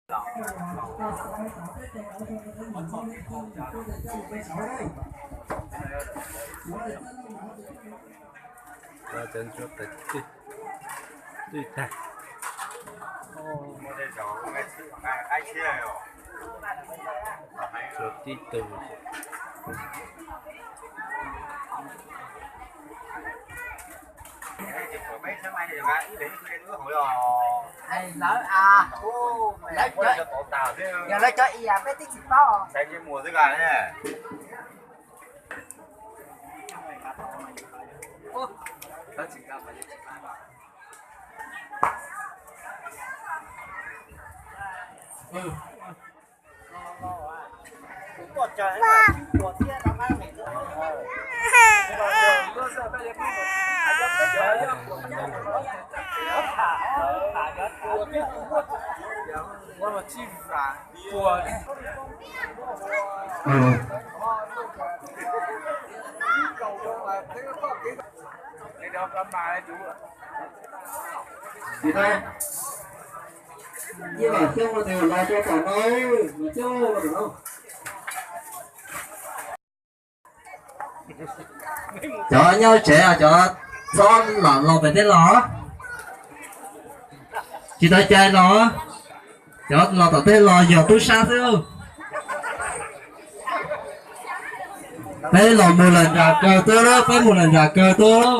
Cho chân chuột tới tươi ta. Chuột tí từ. Này lỡ à, lấy chơi, giờ lấy chơi gì à, bé tí xịt to. Xem cái mùa tới gà này. Của trời của thiên nó mang mình Chị ta như vậy không là đều là cho cả nơi mà chưa là được không cho nhau trẻ à cho lò về thế lò chị ta chơi lò cho lò tập thế lò giờ tôi sao thế không phải lò một lần ra cờ tôi đó phải một lần ra cờ tôi đó.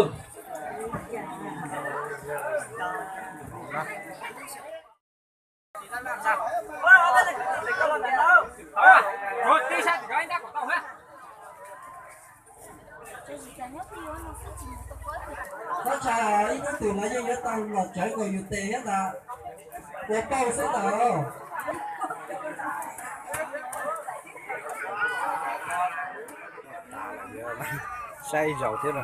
Nó chả ý nó từ lấy cho nhớ tao lọt trái của yêu tệ hết à của bao sẽ tao Say dầu thế rồi.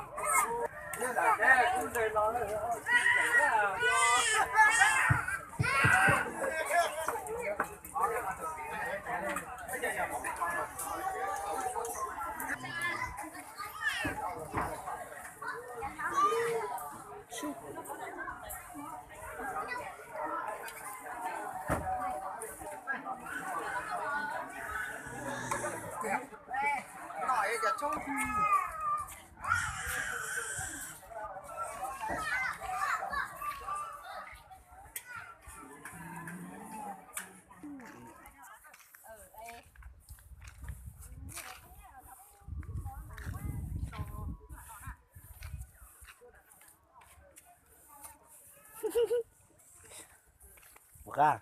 Buka.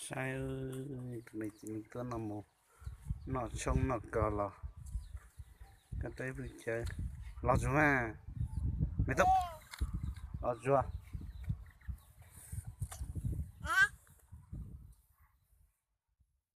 Sai ơi, này chỉ có nằm một nó trông nó cờ là cái tay bị chơi lọt xuống à mày tóc lọt xuống